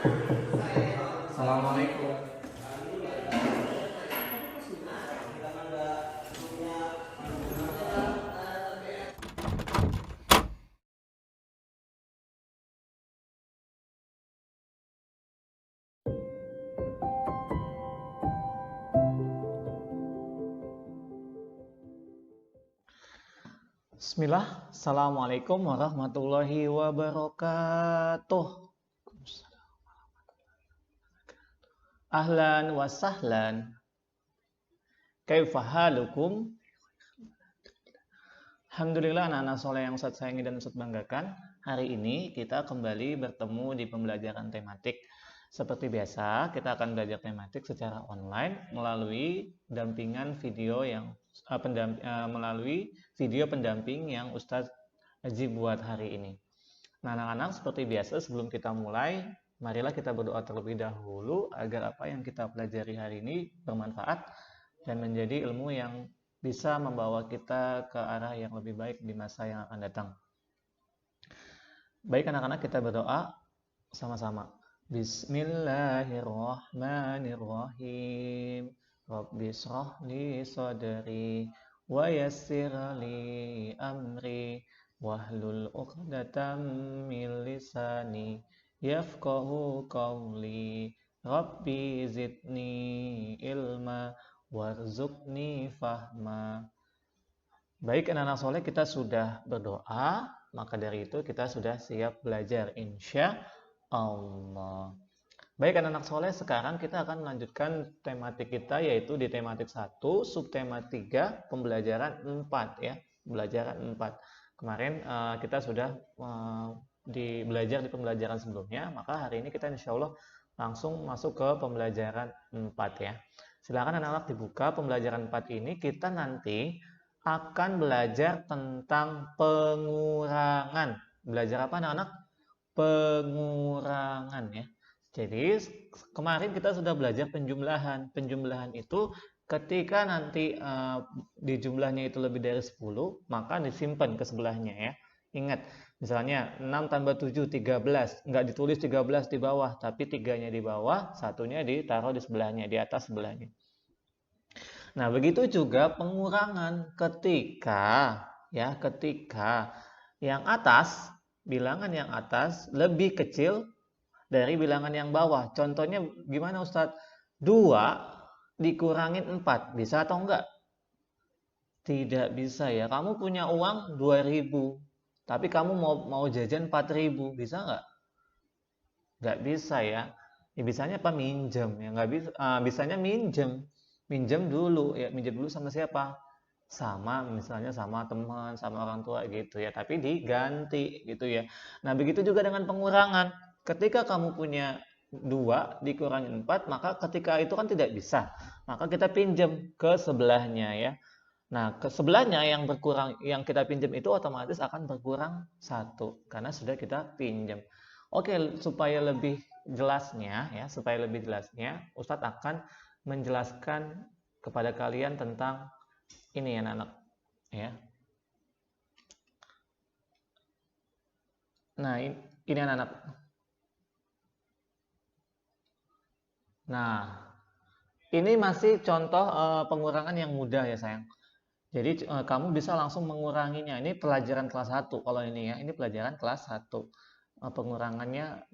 Assalamualaikum. Bismillah, Assalamualaikum warahmatullahi wabarakatuh. Ahlan wa sahlan. Kaifa halukum? Alhamdulillah anak-anak soleh yang Ustadz sayangi dan Ustadz banggakan. Hari ini kita kembali bertemu di pembelajaran tematik. Seperti biasa, kita akan belajar tematik secara online melalui dampingan video melalui video pendamping yang Ustadz Haji buat hari ini. Nah, anak-anak, seperti biasa sebelum kita mulai, marilah kita berdoa terlebih dahulu agar apa yang kita pelajari hari ini bermanfaat dan menjadi ilmu yang bisa membawa kita ke arah yang lebih baik di masa yang akan datang. Baik anak-anak, kita berdoa sama-sama. Bismillahirrahmanirrahim. Rabbi shrah li sadri wa yassir li amri wahlul 'uqdatam min lisani yafqahu qawli. Rabbi zidni ilma warzuqni fahma. Baik anak-anak soleh, kita sudah berdoa, maka dari itu kita sudah siap belajar insya Allah. Baik anak-anak soleh, sekarang kita akan melanjutkan tematik kita yaitu di tematik 1, subtema 3, pembelajaran 4 ya. Pembelajaran 4. Kemarin kita sudah belajar di pembelajaran sebelumnya, maka hari ini kita insya Allah langsung masuk ke pembelajaran 4 ya. Silakan anak-anak dibuka pembelajaran 4 ini, kita nanti akan belajar tentang pengurangan. Belajar apa anak-anak? Pengurangan ya. Jadi kemarin kita sudah belajar penjumlahan. Penjumlahan itu ketika nanti di jumlahnya itu lebih dari 10, maka disimpan ke sebelahnya ya. Ingat, misalnya 6 tambah 7, 13. Nggak ditulis 13 di bawah, tapi 3-nya di bawah, satunya ditaruh di sebelahnya, di atas sebelahnya. Nah, begitu juga pengurangan ketika yang atas, bilangan yang atas lebih kecil dari bilangan yang bawah. Contohnya gimana Ustadz? 2 dikurangin 4, bisa atau enggak? Tidak bisa ya. Kamu punya uang 2.000, tapi kamu mau jajan 4.000, bisa enggak? Enggak bisa ya. Ya bisanya apa? Minjem ya, nggak bisa. Bisanya minjem dulu ya. Minjem dulu sama siapa? Sama misalnya sama teman, sama orang tua gitu ya, tapi diganti gitu ya. Nah, begitu juga dengan pengurangan. Ketika kamu punya 2 dikurangi 4, maka ketika itu kan tidak bisa. Maka kita pinjam ke sebelahnya ya. Nah, ke sebelahnya yang berkurang, yang kita pinjam itu otomatis akan berkurang 1 karena sudah kita pinjam. Oke, supaya lebih jelasnya, Ustadz akan menjelaskan kepada kalian tentang ini ya anak-anak ya. Nah, ini anak-anak. Nah, ini masih contoh pengurangan yang mudah ya sayang. Jadi kamu bisa langsung menguranginya. Ini pelajaran kelas 1 kalau ini ya. Ini pelajaran kelas 1. Pengurangannya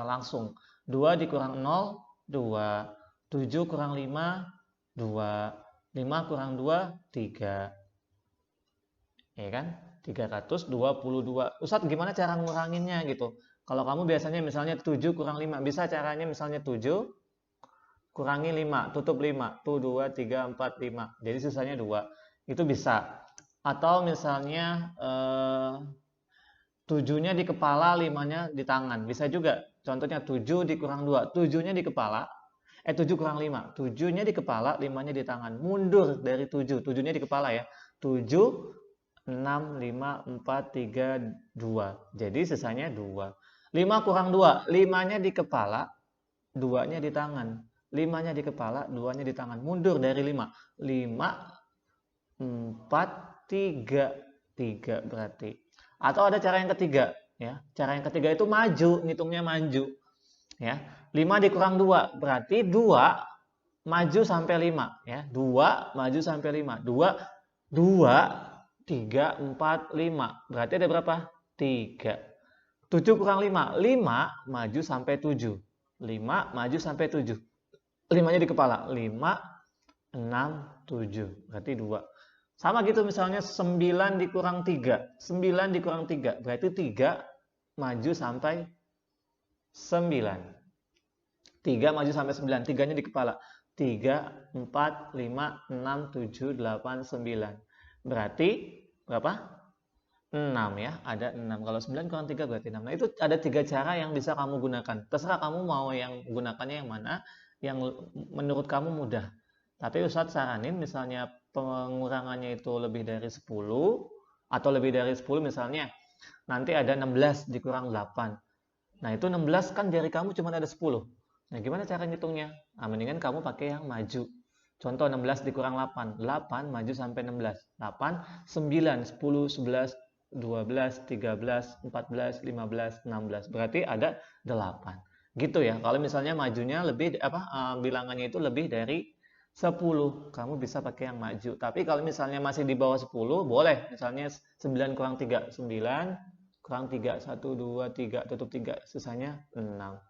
langsung. 2 dikurang 0, 2. 7 kurang 5, 2. 5 kurang 2, 3. Ya kan? 322. Ustadz gimana cara nguranginnya gitu? Kalau kamu biasanya misalnya 7 kurang 5, bisa caranya misalnya 7 kurangi 5, tutup 5. Tuh 2, 3, 4, 5. Jadi sisanya 2. Itu bisa. Atau misalnya 7-nya di kepala, 5-nya di tangan. Bisa juga. Contohnya 7 dikurang 2. 7-nya di kepala. 7 kurang 5. 7-nya di kepala, 5-nya di tangan. Mundur dari 7. 7-nya di kepala ya. 7, 6, 5, 4, 3, 2. Jadi sisanya 2. 5 kurang 2. 5-nya di kepala, 2-nya di tangan. 5-nya di kepala, 2-nya di tangan. Mundur dari 5. 5, 4, 3. 3 berarti. Atau ada cara yang ketiga. Ya. Cara yang ketiga itu maju. Ngitungnya maju. Ya, 5 dikurang 2 berarti 2 maju sampai 5 ya. 2 maju sampai 5. 2 3 4 5. Berarti ada berapa? 3. 7 kurang 5. 5 maju sampai 7. 5 maju sampai 7. 5-nya di kepala. 5 6 7. Berarti 2. Sama gitu misalnya 9 dikurang 3. 9 dikurang 3. Berarti 3 maju sampai 9. 3 maju sampai 9. 3-nya di kepala. 3, 4, 5, 6, 7, 8, 9. Berarti berapa? 6 ya. Ada 6. Kalau 9 kurang 3 berarti 6. Nah itu ada 3 cara yang bisa kamu gunakan. Terserah kamu mau yang gunakannya yang mana. Yang menurut kamu mudah. Tapi Ustadz saranin misalnya pengurangannya itu lebih dari 10. Atau lebih dari 10 misalnya. Nanti ada 16 dikurang 8. Nah itu 16 kan jari kamu cuma ada 10. Nah gimana cara ngitungnya? Nah mendingan kamu pakai yang maju. Contoh 16 dikurang 8. 8 maju sampai 16. 8, 9, 10, 11, 12, 13, 14, 15, 16. Berarti ada 8. Gitu ya. Kalau misalnya majunya lebih bilangannya itu lebih dari 10. Kamu bisa pakai yang maju. Tapi kalau misalnya masih di bawah 10, boleh. Misalnya 9 kurang 3, 9 kurang 3, 1, 2, 3, tutup 3, sisanya 6.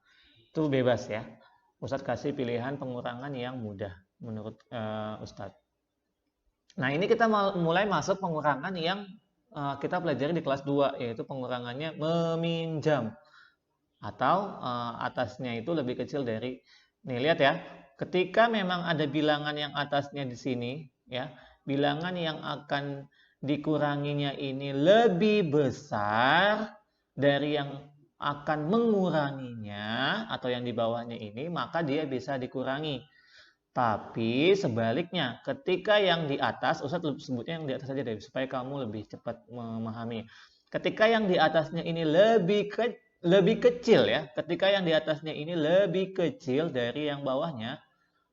Itu bebas ya. Ustadz kasih pilihan pengurangan yang mudah menurut Ustadz. Nah ini kita mulai masuk pengurangan yang kita pelajari di kelas 2, yaitu pengurangannya meminjam. Atau atasnya itu lebih kecil dari, nih lihat ya, ketika memang ada bilangan yang atasnya di sini, ya, bilangan yang akan dikuranginya ini lebih besar dari yang akan menguranginya atau yang di bawahnya ini, maka dia bisa dikurangi. Tapi sebaliknya, ketika yang di atas, Ustadz sebutnya yang di atas saja deh, supaya kamu lebih cepat memahami. Ketika yang di atasnya ini lebih kecil ya, ketika yang di atasnya ini lebih kecil dari yang bawahnya,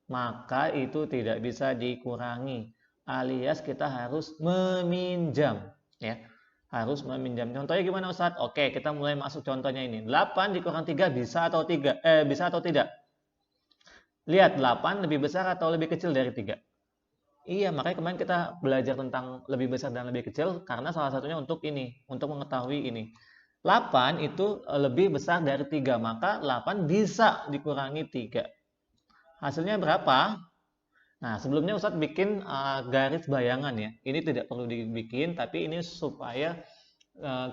maka itu tidak bisa dikurangi. Alias kita harus meminjam, ya. Harus meminjam. Contohnya gimana Ustadz? Oke, kita mulai masuk contohnya ini. 8 dikurang 3 bisa atau tidak? Lihat, 8 lebih besar atau lebih kecil dari 3? Iya, makanya kemarin kita belajar tentang lebih besar dan lebih kecil karena salah satunya untuk ini, untuk mengetahui ini. 8 itu lebih besar dari 3, maka 8 bisa dikurangi 3. Hasilnya berapa? Nah, sebelumnya Ustadz bikin garis bayangan ya. Ini tidak perlu dibikin, tapi ini supaya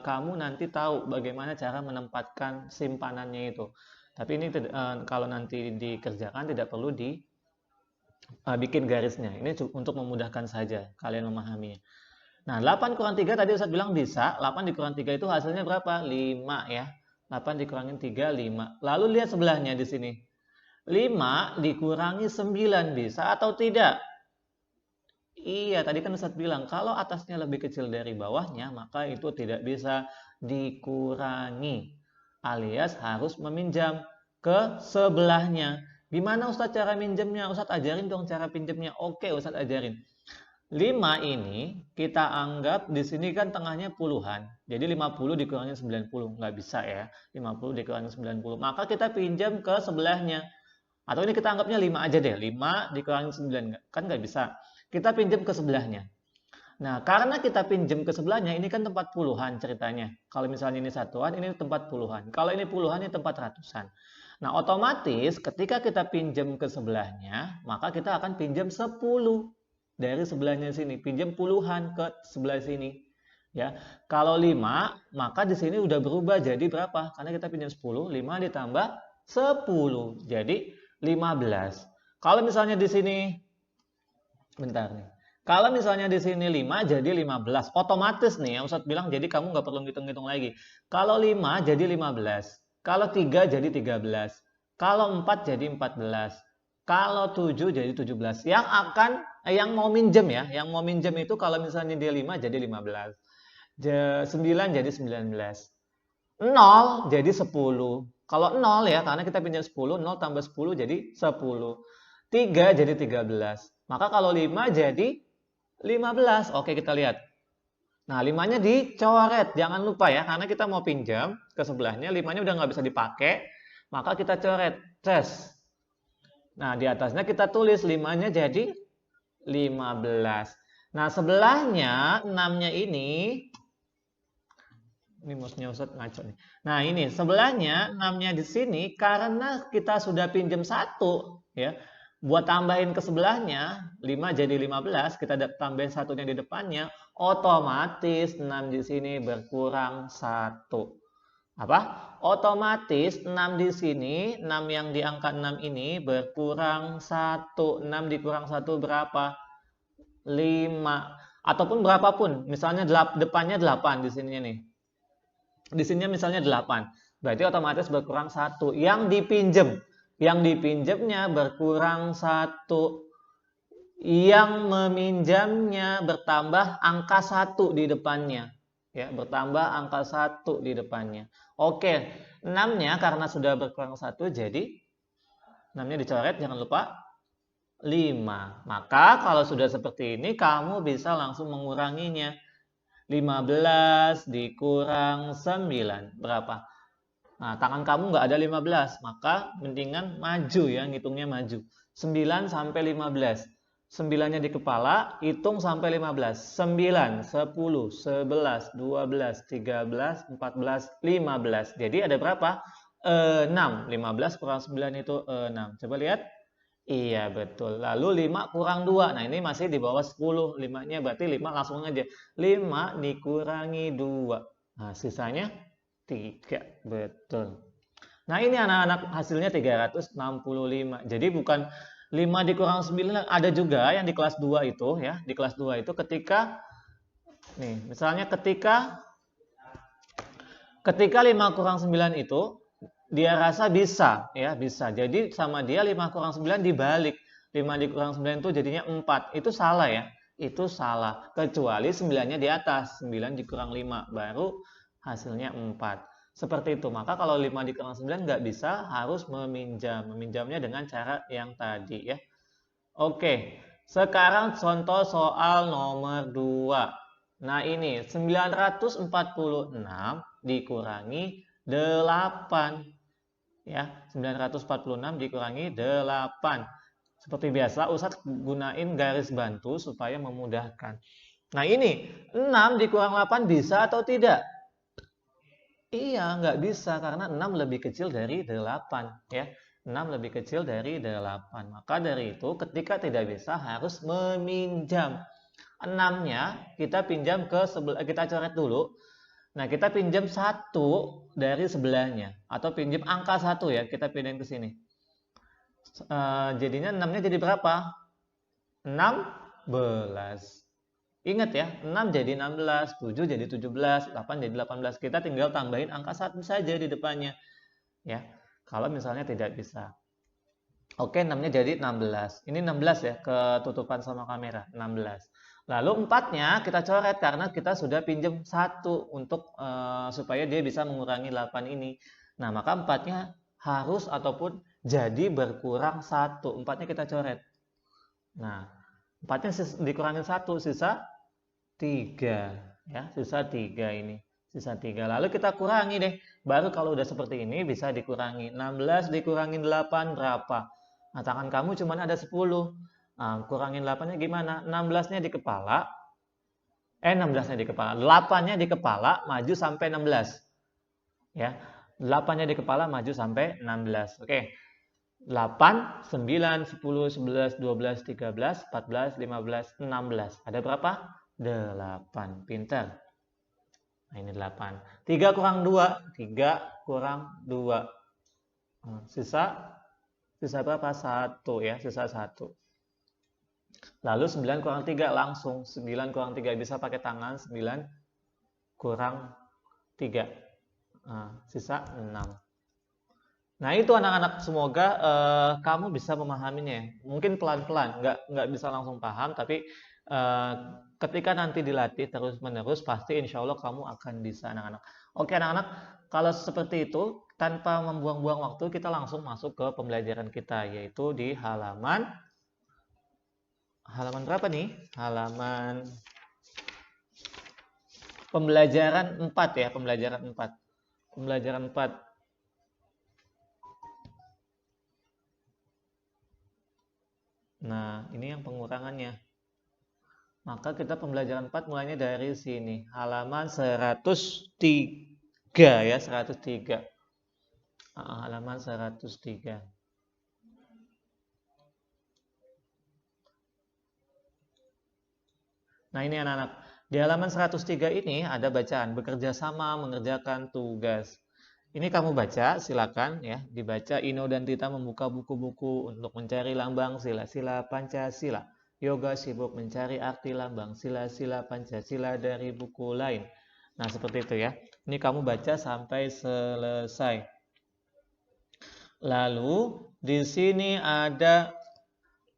kamu nanti tahu bagaimana cara menempatkan simpanannya itu. Tapi ini kalau nanti dikerjakan tidak perlu bikin garisnya. Ini untuk memudahkan saja kalian memahaminya. Nah, 8 kurang 3 tadi Ustadz bilang bisa. 8 dikurang 3 itu hasilnya berapa? 5 ya. 8 dikurangin 3, 5. Lalu lihat sebelahnya di sini. 5 dikurangi 9 bisa atau tidak? Iya, tadi kan Ustadz bilang kalau atasnya lebih kecil dari bawahnya, maka itu tidak bisa dikurangi. Alias harus meminjam ke sebelahnya. Gimana Ustadz cara minjemnya? Ustadz ajarin dong cara pinjemnya. Oke, Ustadz ajarin. 5 ini kita anggap di sini kan tengahnya puluhan. Jadi 50 dikurangi 90. Nggak bisa ya. 50 dikurangi 90. Maka kita pinjam ke sebelahnya. Atau ini kita anggapnya 5 aja deh. 5 dikurangi 9. Kan nggak bisa. Kita pinjam ke sebelahnya. Nah, karena kita pinjam ke sebelahnya, ini kan tempat puluhan ceritanya. Kalau misalnya ini satuan, ini tempat puluhan. Kalau ini puluhan, ini tempat ratusan. Nah, otomatis ketika kita pinjam ke sebelahnya, maka kita akan pinjam 10 dari sebelahnya sini. Pinjam puluhan ke sebelah sini. Ya, kalau 5, maka di sini udah berubah jadi berapa? Karena kita pinjam 10, 5 ditambah 10. Jadi 15. Kalau misalnya di sini, bentar nih. Kalau misalnya di sini 5 jadi 15. Otomatis nih, yang Ustadz bilang jadi kamu nggak perlu ngitung-ngitung lagi. Kalau 5 jadi 15. Kalau 3 jadi 13. Kalau 4 jadi 14. Kalau 7 jadi 17. Yang mau minjem ya, yang mau minjem itu kalau misalnya dia 5 jadi 15. 9 jadi 19. 0 jadi 10. Kalau 0 ya, karena kita pinjam 10, 0 tambah 10 jadi 10. 3 jadi 13. Maka kalau 5 jadi 15. Oke, kita lihat. Nah, 5-nya dicoret. Jangan lupa ya, karena kita mau pinjam ke sebelahnya, 5-nya udah nggak bisa dipakai. Maka kita coret, ces. Nah, di atasnya kita tulis 5-nya jadi 15. Nah, sebelahnya 6-nya ini mouse-nya Ustadz ngaco nih. Nah, ini sebelahnya 6-nya di sini karena kita sudah pinjam 1 ya. Buat tambahin ke sebelahnya 5 jadi 15, kita tambahin satunya di depannya, otomatis 6 di sini berkurang 1. Apa? Otomatis 6 di sini, 6 yang di angka 6 ini berkurang 1. 6 dikurang 1 berapa? 5. Ataupun berapapun, misalnya depannya 8 di sininya nih. Di sininya misalnya 8. Berarti otomatis berkurang 1. Yang dipinjamnya berkurang 1. Yang meminjamnya bertambah angka 1 di depannya. Ya, bertambah angka 1 di depannya. Oke, 6-nya karena sudah berkurang 1 jadi 6-nya dicoret, jangan lupa 5. Maka kalau sudah seperti ini kamu bisa langsung menguranginya. 15 dikurang 9 berapa? Nah, tangan kamu nggak ada 15, maka mendingan maju ya, ngitungnya maju. 9 sampai 15. 9-nya di kepala, hitung sampai 15. 9, 10, 11, 12, 13, 14, 15. Jadi ada berapa? 6. 15 kurang 9 itu 6. Coba lihat. Iya, betul. Lalu 5 kurang 2. Nah, ini masih di bawah 10. 5-nya berarti 5 langsung aja. 5 dikurangi 2. Nah, sisanya 3. Betul. Nah, ini anak-anak hasilnya 365. Jadi bukan 5 dikurang 9. Ada juga yang di kelas 2 itu ya. Di kelas 2 itu ketika nih, misalnya ketika 5 kurang 9 itu dia rasa bisa ya, bisa. Jadi sama dia 5 kurang 9 dibalik. 5 dikurang 9 itu jadinya 4. Itu salah ya. Itu salah. Kecuali 9-nya di atas. 9 dikurang 5 baru hasilnya 4. Seperti itu. Maka kalau 5 dikurang 9 nggak bisa, harus meminjam. Meminjamnya dengan cara yang tadi ya. Oke. Sekarang contoh soal nomor 2. Nah, ini 946 dikurangi 8. Ya, 946 dikurangi 8. Seperti biasa, Ustadz gunain garis bantu supaya memudahkan. Nah, ini 6 dikurang 8 bisa atau tidak? Iya, nggak bisa karena 6 lebih kecil dari 8. Ya, 6 lebih kecil dari 8. Maka dari itu, ketika tidak bisa harus meminjam. 6-nya kita pinjam ke sebelah, kita coret dulu. Nah, kita pinjam 1 dari sebelahnya. Atau pinjam angka 1 ya, kita pindahin ke sini. Jadinya 6-nya jadi berapa? 16. Ingat ya, 6 jadi 16, 7 jadi 17, 8 jadi 18. Kita tinggal tambahin angka 1 saja di depannya. Ya, kalau misalnya tidak bisa. Oke, 6-nya jadi 16. Ini 16 ya, ketutupan sama kamera, 16. Lalu 4-nya kita coret karena kita sudah pinjam 1 untuk supaya dia bisa mengurangi 8 ini. Nah, maka 4-nya harus ataupun jadi berkurang 1. 4-nya kita coret. Nah, 4-nya dikurangin 1, sisa 3. Ya, sisa 3 ini. Sisa 3. Lalu kita kurangi deh. Baru kalau udah seperti ini bisa dikurangi. 16 dikurangin 8 berapa? Nah, tangan kamu cuma ada 10. Nah, kurangin 8-nya gimana? 16-nya di kepala. 16-nya di kepala. 8-nya di kepala, maju sampai 16. Ya. 8-nya di kepala, maju sampai 16. Oke. 8, 9, 10, 11, 12, 13, 14, 15, 16. Ada berapa? 8. Pintar. Nah, ini 8. 3 kurang 2. 3 kurang 2. Sisa berapa? 1 ya. Sisa 1. Lalu 9 kurang 3 langsung. 9 kurang 3 bisa pakai tangan. 9 kurang 3. Sisa 6. Nah, itu anak-anak, semoga kamu bisa memahaminya. Mungkin pelan-pelan, nggak bisa langsung paham, tapi ketika nanti dilatih terus-menerus, pasti insya Allah kamu akan bisa, anak-anak. Oke, anak-anak, kalau seperti itu, tanpa membuang-buang waktu, kita langsung masuk ke pembelajaran kita, yaitu di halaman berapa nih? Halaman pembelajaran 4 ya, pembelajaran 4. Pembelajaran 4. Nah, ini yang pengurangannya. Maka kita pembelajaran 4 mulainya dari sini. Halaman 103 ya, 103. Halaman 103. Nah, ini anak-anak. Di halaman 103 ini ada bacaan bekerja sama mengerjakan tugas. Ini kamu baca, silakan ya, dibaca. Ino dan Tita membuka buku-buku untuk mencari lambang sila-sila Pancasila. Yoga sibuk mencari arti lambang sila-sila Pancasila dari buku lain. Nah, seperti itu ya. Ini kamu baca sampai selesai. Lalu di sini ada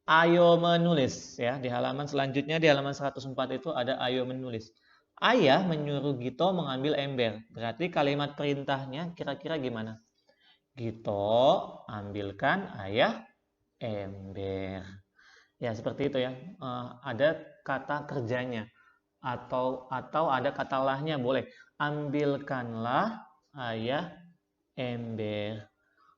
ayo menulis ya. Di halaman selanjutnya di halaman 104 itu ada ayo menulis. Ayah menyuruh Gito mengambil ember. Berarti kalimat perintahnya kira-kira gimana? Gito, ambilkan ayah ember. Ya, seperti itu ya. Ada kata kerjanya atau ada kata lahnya boleh. Ambilkanlah ayah ember.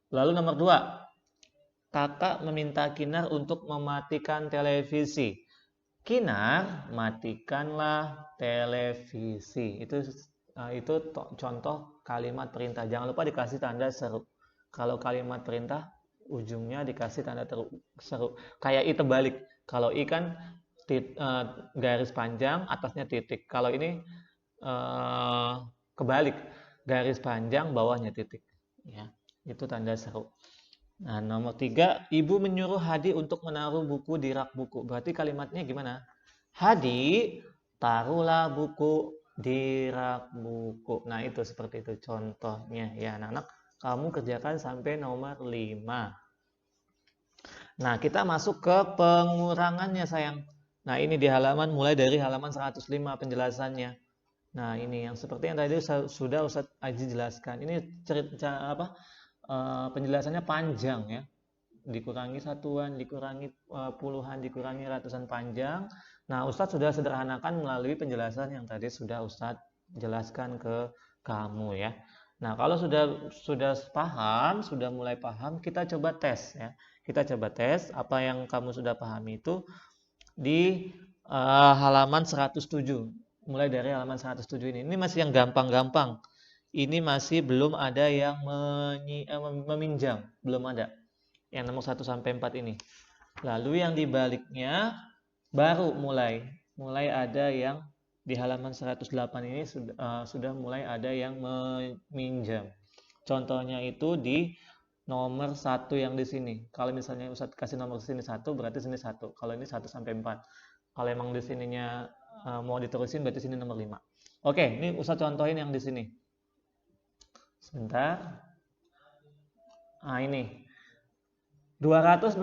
Lalu nomor 2, kakak meminta Kinar untuk mematikan televisi. Kinar, matikanlah televisi. Itu contoh kalimat perintah. Jangan lupa dikasih tanda seru. Kalau kalimat perintah ujungnya dikasih tanda seru. Kayak I terbalik. Kalau I kan garis panjang, atasnya titik. Kalau ini kebalik, garis panjang, bawahnya titik. Ya, itu tanda seru. Nah, nomor 3, ibu menyuruh Hadi untuk menaruh buku di rak buku. Berarti kalimatnya gimana? Hadi, taruhlah buku di rak buku. Nah, itu seperti itu contohnya. Ya, anak-anak, kamu kerjakan sampai nomor 5. Nah, kita masuk ke pengurangannya, sayang. Nah, ini di halaman, mulai dari halaman 105 penjelasannya. Nah, ini yang seperti yang tadi sudah Ustadz Aji jelaskan. Ini cerita apa? Penjelasannya panjang ya, dikurangi satuan, dikurangi puluhan, dikurangi ratusan, panjang. Nah, Ustadz sudah sederhanakan melalui penjelasan yang tadi sudah Ustadz jelaskan ke kamu ya. Nah, kalau sudah paham, sudah mulai paham, kita coba tes ya. Kita coba tes apa yang kamu sudah pahami itu di halaman 107. Mulai dari halaman 107 ini. Ini masih yang gampang-gampang. Ini masih belum ada yang meminjam, belum ada. Yang nomor 1 sampai 4 ini. Lalu yang dibaliknya baru mulai ada yang di halaman 108 ini sudah mulai ada yang meminjam. Contohnya itu di nomor 1 yang di sini. Kalau misalnya Ustadz kasih nomor sini 1, berarti sini 1. Kalau ini 1 sampai 4. Kalau emang di sininya mau diterusin, berarti sini nomor 5. Oke, ini Ustadz contohin yang di sini. Sebentar. Nah, ini 268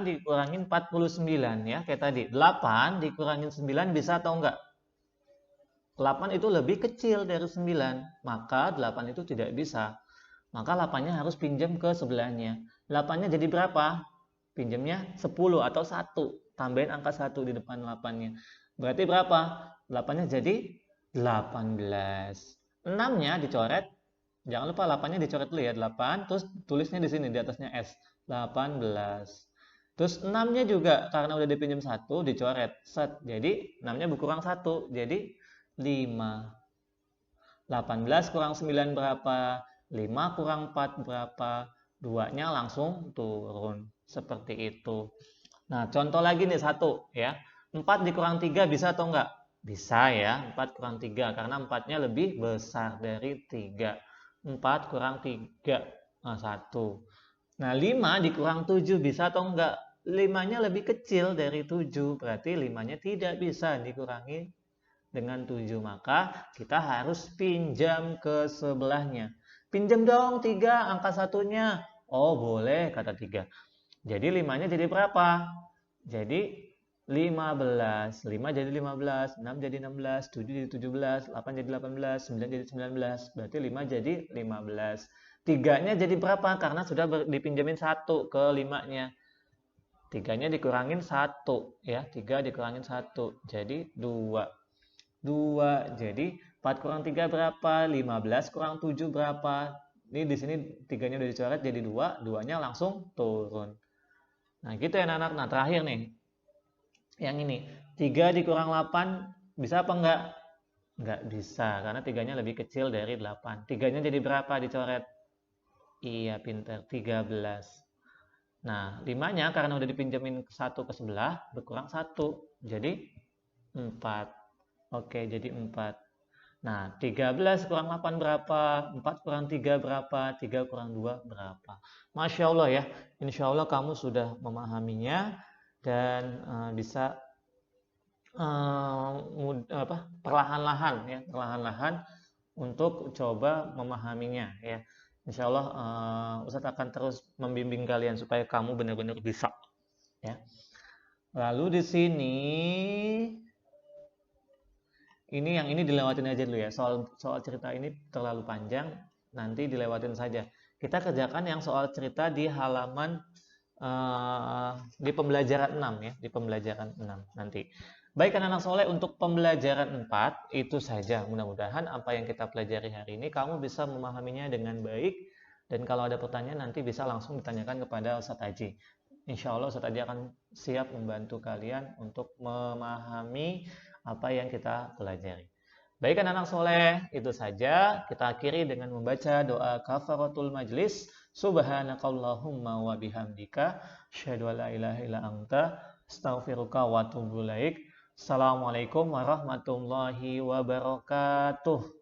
dikurangin 49 ya, kayak tadi. 8 dikurangin 9 bisa atau enggak? 8 itu lebih kecil dari 9, maka 8 itu tidak bisa. Maka 8-nya harus pinjam ke sebelahnya. 8-nya jadi berapa? Pinjamnya 10 atau 1. Tambahin angka 1 di depan 8-nya. Berarti berapa? 8-nya jadi 18. 6-nya dicoret. Jangan lupa 8-nya dicoret dulu ya, 8, terus tulisnya di sini di atasnya S, 18. Terus 6-nya juga karena udah dipinjam 1 dicoret, set. Jadi 6-nya berkurang 1, jadi 5. 18 kurang 9 berapa? 5 kurang 4 berapa? 2-nya langsung turun. Seperti itu. Nah, contoh lagi nih 1 ya. 4 dikurang 3 bisa atau enggak? Bisa ya, 4 kurang 3 karena 4-nya lebih besar dari 3. 4 kurang 3, 1. Nah, 5 dikurang 7 bisa atau enggak? 5-nya lebih kecil dari 7, berarti 5-nya tidak bisa dikurangi dengan 7. Maka kita harus pinjam ke sebelahnya. Pinjam dong 3 angka satunya. Oh, boleh, kata 3. Jadi 5-nya jadi berapa? Jadi 15. 5 jadi 15, 6 jadi 16, 7 jadi 17, 8 jadi 18, 9 jadi 19. Berarti 5 jadi 15. 3-nya jadi berapa? Karena sudah dipinjemin 1 ke 5-nya. 3-nya dikurangin 1 ya. 3 dikurangin 1 jadi 2. 2. Jadi 4 kurang 3 berapa? 15 kurang 7 berapa? Ini di sini 3-nya udah dicoret jadi 2, 2-nya langsung turun. Nah, gitu ya anak-anak. Nah, terakhir nih. Yang ini. 3 dikurang 8 bisa apa enggak? Enggak bisa, karena 3-nya lebih kecil dari 8. 3-nya jadi berapa dicoret? Iya, pinter. 13. Nah, 5-nya karena udah dipinjemin satu ke sebelah, berkurang 1. Jadi 4. Oke, jadi 4. Nah, 13 kurang 8 berapa? 4 kurang 3 berapa? 3 kurang 2 berapa? Masya Allah ya, insya Allah kamu sudah memahaminya dan bisa perlahan-lahan ya, perlahan-lahan untuk coba memahaminya ya. Insya Allah Ustadz akan terus membimbing kalian supaya kamu benar-benar bisa ya. Lalu di sini ini yang ini dilewatin aja dulu ya. Soal cerita ini terlalu panjang, nanti dilewatin saja. Kita kerjakan yang soal cerita di halaman di pembelajaran 6 ya, di pembelajaran 6 nanti. Baik anak-anak soleh, untuk pembelajaran 4 itu saja. Mudah-mudahan apa yang kita pelajari hari ini kamu bisa memahaminya dengan baik, dan kalau ada pertanyaan nanti bisa langsung ditanyakan kepada Ustadz Haji. Insya Allah Ustadz Haji akan siap membantu kalian untuk memahami apa yang kita pelajari. Baik anak-anak soleh, itu saja. Kita akhiri dengan membaca doa kafaratul majlis. Subhanakallahumma wa bihamdika asyhadu an la ilaha illa anta astaghfiruka wa atubu ilaik. Assalamualaikum warahmatullahi wabarakatuh.